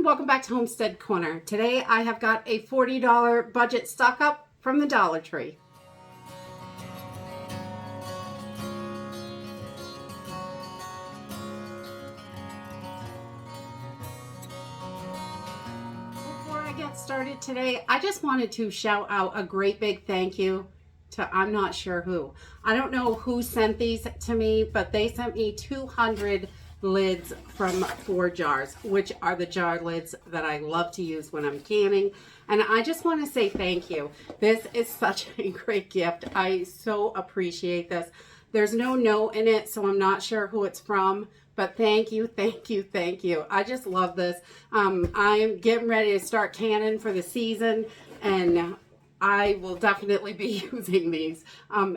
welcome back to Homestead Corner. Today I have got a $40 budget stock up from the Dollar Tree. Before I get started today, I just wanted to shout out a great big thank you to I'm not sure who. I don't know who sent these to me, but they sent me 200 lids from 4 jars, which are the jar lids that I love to use when I'm canning. And I just want to say thank you. This is such a great gift. I so appreciate this. There's no note in it, so I'm not sure who it's from, but thank you, thank you, thank you. I just love this. I'm getting ready to start canning for the season, and I will definitely be using these.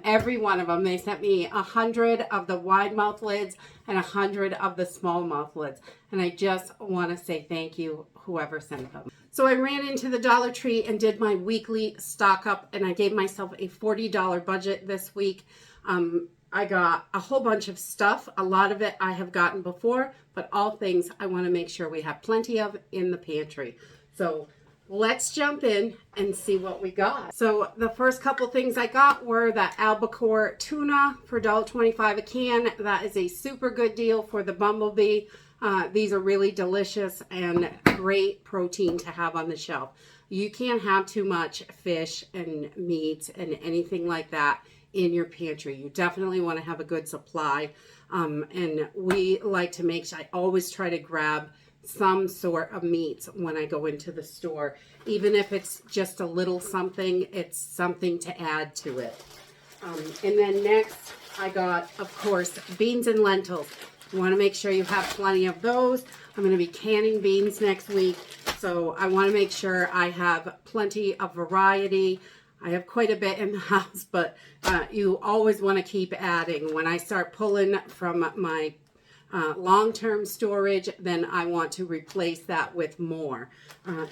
Every one of them. They sent me 100 of the wide mouth lids and 100 of the small mouth lids. And I just want to say thank you, whoever sent them. So I ran into the Dollar Tree and did my weekly stock up, and I gave myself a $40 budget this week. I got a whole bunch of stuff. A lot of it I have gotten before, but all things I want to make sure we have plenty of in the pantry. So let's jump in and see what we got. So the first couple things I got were the albacore tuna for $1.25 a can. That is a super good deal for the bumblebee. These are really delicious and great protein to have on the shelf. You can't have too much fish and meat and anything like that in your pantry. You definitely want to have a good supply. And we like to make sure, I always try to grab some sort of meat when I go into the store. Even if it's just a little something, it's something to add to it. And then next I got, of course, beans and lentils. You want to make sure you have plenty of those. I'm going to be canning beans next week, so I want to make sure I have plenty of variety. I have quite a bit in the house, but you always want to keep adding. When I start pulling from my long-term storage, then I want to replace that with more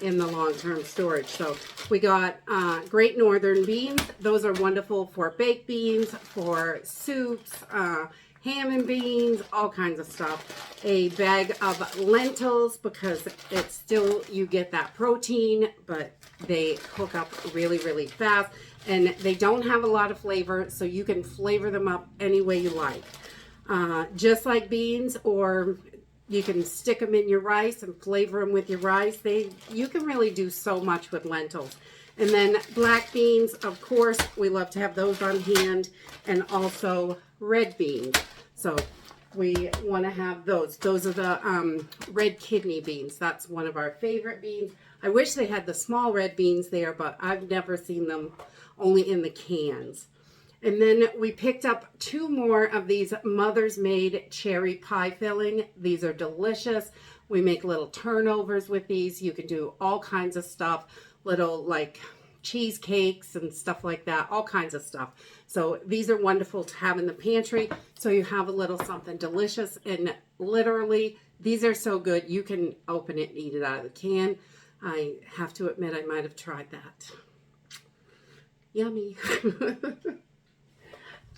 in the long-term storage. So we got Great Northern beans. Those are wonderful for baked beans, for soups, ham and beans, all kinds of stuff. A bag of lentils, because it's still, you get that protein, but they cook up really, really fast, and they don't have a lot of flavor, so you can flavor them up any way you like. Just like beans, or you can stick them in your rice and flavor them with your rice. You can really do so much with lentils. And then black beans, of course, we love to have those on hand, and also red beans. So we want to have those. Those are the red kidney beans. That's one of our favorite beans. I wish they had the small red beans there, but I've never seen them, only in the cans. And then we picked up 2 more of these Mother's Made cherry pie filling. These are delicious. We make little turnovers with these. You can do all kinds of stuff, little like cheesecakes and stuff like that, all kinds of stuff. So these are wonderful to have in the pantry, so you have a little something delicious. And literally, these are so good, you can open it and eat it out of the can. I have to admit, I might have tried that. Yummy.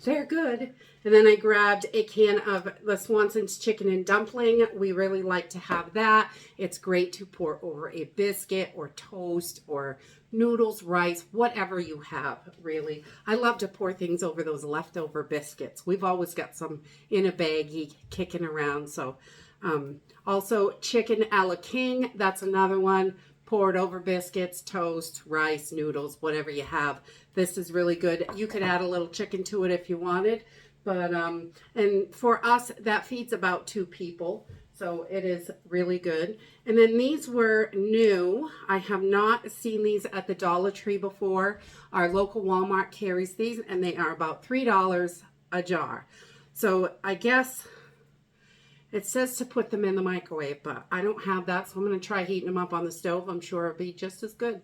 They're good. And then I grabbed a can of the Swansons chicken and dumpling. We really like to have that. It's great to pour over a biscuit or toast or noodles, rice, whatever you have, really. I love to pour things over those leftover biscuits. We've always got some in a baggie kicking around. So also chicken a la king. That's another one. Pour it over biscuits, toast, rice, noodles, whatever you have. This is really good. You could add a little chicken to it if you wanted. But, and for us, that feeds about 2 people. So it is really good. And then these were new. I have not seen these at the Dollar Tree before. Our local Walmart carries these, and they are about $3 a jar. So I guess it says to put them in the microwave, but I don't have that, so I'm going to try heating them up on the stove. I'm sure it'll be just as good.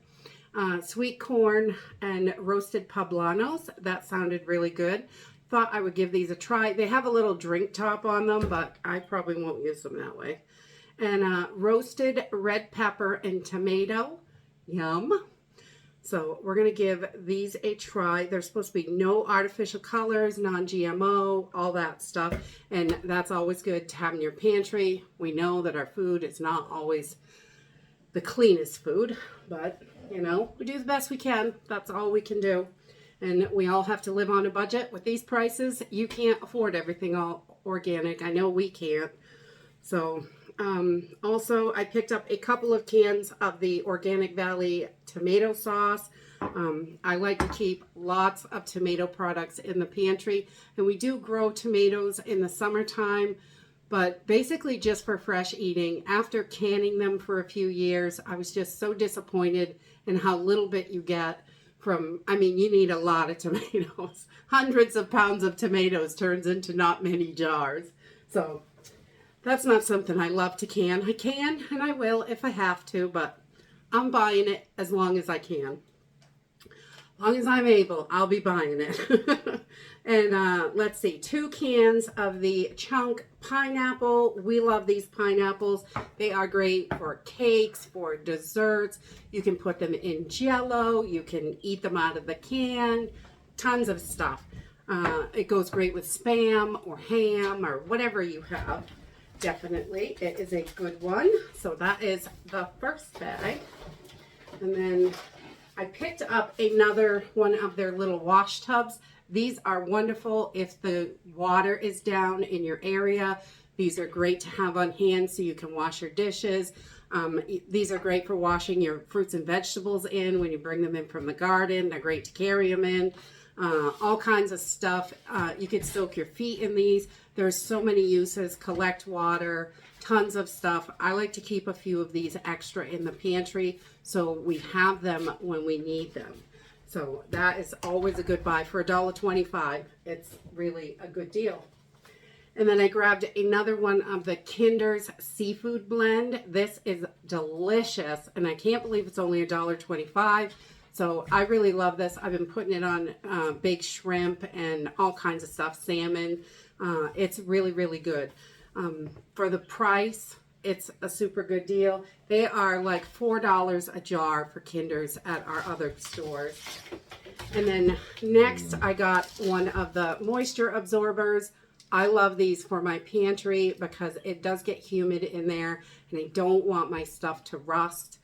Sweet corn and roasted poblanos. That sounded really good. Thought I would give these a try. They have a little drink top on them, but I probably won't use them that way. And roasted red pepper and tomato. Yum. So we're going to give these a try. There's supposed to be no artificial colors, non-GMO, all that stuff. And that's always good to have in your pantry. We know that our food is not always the cleanest food, but you know, we do the best we can. That's all we can do. And we all have to live on a budget. With these prices, you can't afford everything all organic. I know we can't. So also I picked up a couple of cans of the Organic Valley tomato sauce. I like to keep lots of tomato products in the pantry, and we do grow tomatoes in the summertime, but basically just for fresh eating. After canning them for a few years, I was just so disappointed in how little bit you get from, I mean, you need a lot of tomatoes. Hundreds of pounds of tomatoes turns into not many jars. So that's not something I love to can. I can and I will if I have to, but I'm buying it as long as I can. As long as I'm able, I'll be buying it. And let's see, 2 cans of the chunk pineapple. We love these pineapples. They are great for cakes, for desserts. You can put them in Jell-O. You can eat them out of the can. Tons of stuff. It goes great with Spam or ham or whatever you have. Definitely, it is a good one. So that is the first bag. And then I picked up another one of their little wash tubs. These are wonderful if the water is down in your area. These are great to have on hand so you can wash your dishes. These are great for washing your fruits and vegetables in when you bring them in from the garden. They're great to carry them in. All kinds of stuff. You could soak your feet in these. There's so many uses. Collect water, tons of stuff. I like to keep a few of these extra in the pantry so we have them when we need them. So that is always a good buy for $1.25. It's really a good deal. And then I grabbed another one of the Kinder's seafood blend. This is delicious, and I can't believe it's only $1.25. So I really love this. I've been putting it on baked shrimp and all kinds of stuff, salmon. It's really, really good. For the price, it's a super good deal. They are like $4 a jar for Kinder's at our other stores. And then next I got one of the moisture absorbers. I love these for my pantry because it does get humid in there and I don't want my stuff to rust.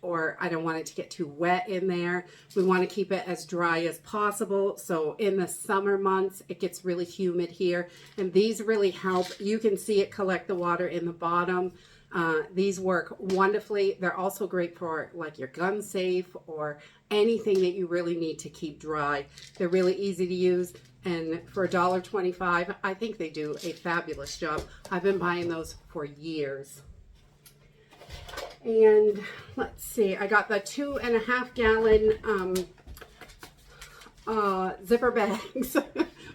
Or I don't want it to get too wet in there. We want to keep it as dry as possible. So in the summer months, it gets really humid here. And these really help. You can see it collect the water in the bottom. These work wonderfully. They're also great for like your gun safe or anything that you really need to keep dry. They're really easy to use. And for $1.25, I think they do a fabulous job. I've been buying those for years. And let's see, I got the 2.5 gallon zipper bags.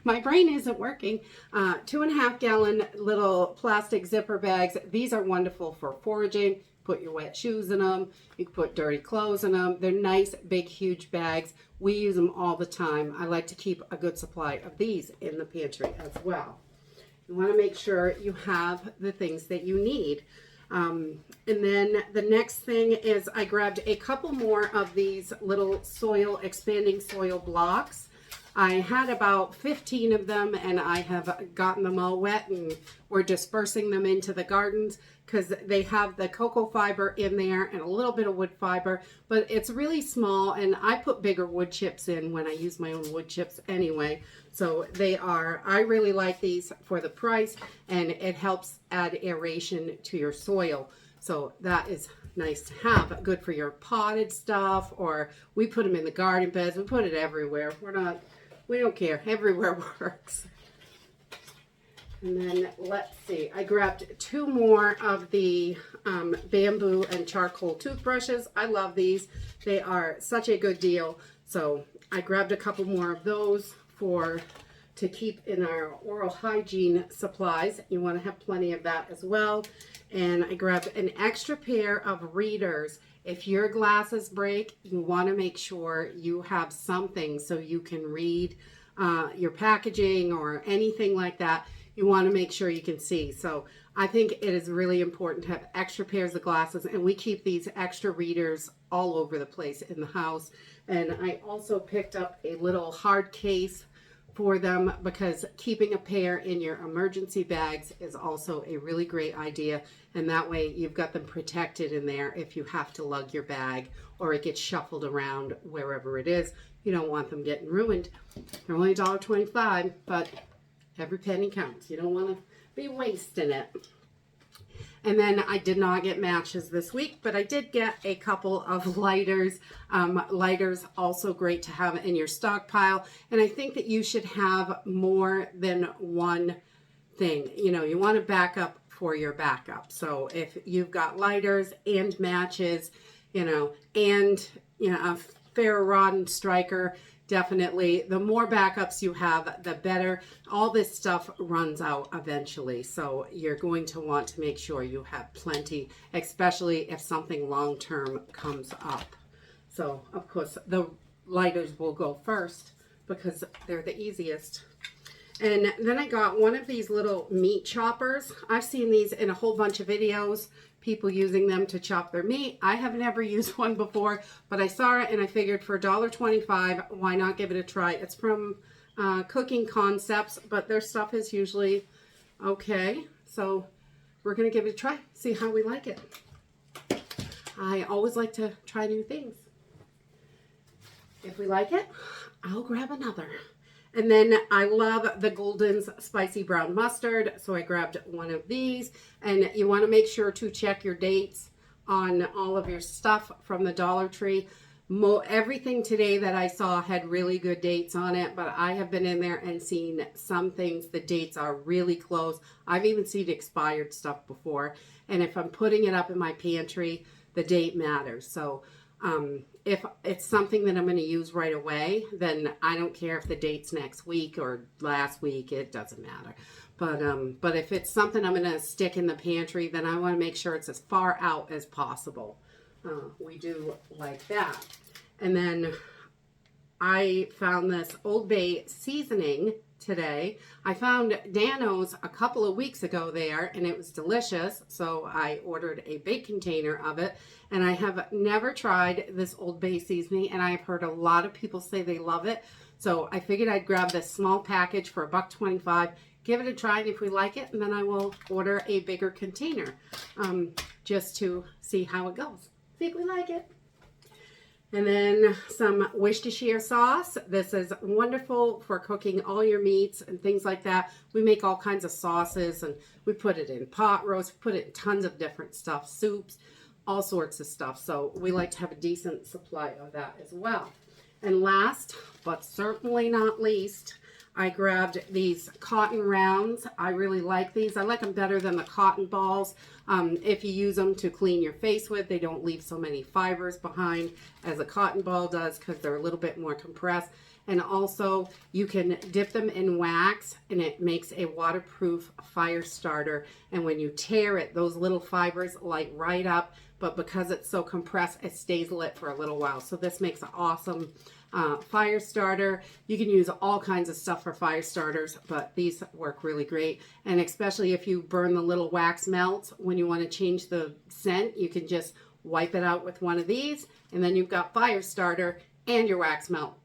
My brain isn't working. 2.5 gallon little plastic zipper bags. These are wonderful for foraging. Put your wet shoes in them. You can put dirty clothes in them. They're nice, big, huge bags. We use them all the time. I like to keep a good supply of these in the pantry as well. You want to make sure you have the things that you need. And then the next thing is I grabbed a couple more of these little expanding soil blocks. I had about 15 of them and I have gotten them all wet and we're dispersing them into the gardens because they have the cocoa fiber in there and a little bit of wood fiber, but it's really small and I put bigger wood chips in when I use my own wood chips anyway. So I really like these for the price and it helps add aeration to your soil. So that is nice to have. Good for your potted stuff, or we put them in the garden beds. We put it everywhere. We don't care. Everywhere works. And then let's see, I grabbed 2 more of the bamboo and charcoal toothbrushes. I love these. They are such a good deal. So I grabbed a couple more of those to keep in our oral hygiene supplies. You want to have plenty of that as well. And I grabbed an extra pair of readers. If your glasses break, you want to make sure you have something so you can read your packaging or anything like that. You want to make sure you can see. So I think it is really important to have extra pairs of glasses, and we keep these extra readers all over the place in the house. And I also picked up a little hard case for them, because keeping a pair in your emergency bags is also a really great idea, and that way you've got them protected in there if you have to lug your bag or it gets shuffled around wherever it is. You don't want them getting ruined. They're only $1.25, but every penny counts. You don't want to be wasting it. And then I did not get matches this week, but I did get a couple of lighters. Lighters also great to have in your stockpile. And I think that you should have more than one thing. You know, you want to back up for your backup. So if you've got lighters and matches, you know, and, you know, a ferro rod and striker, definitely the more backups you have, the better. All this stuff runs out eventually, so you're going to want to make sure you have plenty, especially if something long-term comes up. So of course the lighters will go first because they're the easiest. And then I got one of these little meat choppers. I've seen these in a whole bunch of videos, people using them to chop their meat. I have never used one before, but I saw it and I figured for $1.25, why not give it a try? It's from Cooking Concepts, but their stuff is usually okay. So we're gonna give it a try, see how we like it. I always like to try new things. If we like it, I'll grab another. And then I love the Golden's Spicy Brown Mustard, so I grabbed one of these. And you want to make sure to check your dates on all of your stuff from the Dollar Tree. Everything today that I saw had really good dates on it, but I have been in there and seen some things, the dates are really close. I've even seen expired stuff before. And if I'm putting it up in my pantry, the date matters. So if it's something that I'm going to use right away, then I don't care if the date's next week or last week, it doesn't matter. But if it's something I'm going to stick in the pantry, then I want to make sure it's as far out as possible. We do like that. And then I found this Old Bay seasoning today. I found Dano's a couple of weeks ago there, and it was delicious, so I ordered a big container of it. And I have never tried this Old Bay seasoning, and I've heard a lot of people say they love it, so I figured I'd grab this small package for $1.25, give it a try, and if we like it, and then I will order a bigger container just to see how it goes, see if we like it. And then some Worcestershire sauce. This is wonderful for cooking all your meats and things like that. We make all kinds of sauces, and we put it in pot roast, put it in tons of different stuff, soups, all sorts of stuff. So we like to have a decent supply of that as well. And last, but certainly not least, I grabbed these cotton rounds. I really like these. I like them better than the cotton balls. If you use them to clean your face with, they don't leave so many fibers behind as a cotton ball does because they're a little bit more compressed. And also you can dip them in wax and it makes a waterproof fire starter. And when you tear it, those little fibers light right up, but because it's so compressed, it stays lit for a little while. So this makes an awesome fire starter. You can use all kinds of stuff for fire starters, but these work really great. And especially if you burn the little wax melts, when you want to change the scent, you can just wipe it out with one of these, and then you've got fire starter and your wax melt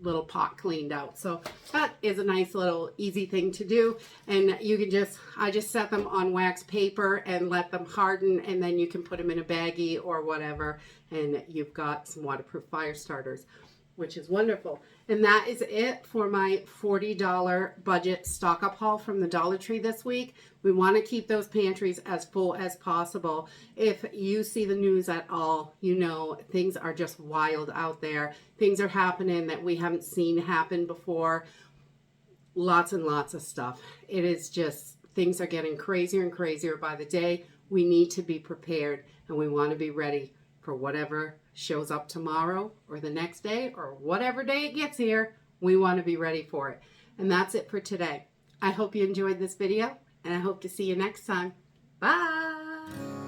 little pot cleaned out. So that is a nice little easy thing to do. And you can just, I just set them on wax paper and let them harden, and then you can put them in a baggie or whatever, and you've got some waterproof fire starters, which is wonderful. And that is it for my $40 budget stock up haul from the Dollar Tree this week. We want to keep those pantries as full as possible. If you see the news at all, you know things are just wild out there. Things are happening that we haven't seen happen before. Lots and lots of stuff. It is just, things are getting crazier and crazier by the day. We need to be prepared, and we want to be ready for whatever shows up tomorrow or the next day or whatever day it gets here. We want to be ready for it. And that's it for today. I hope you enjoyed this video, and I hope to see you next time. Bye.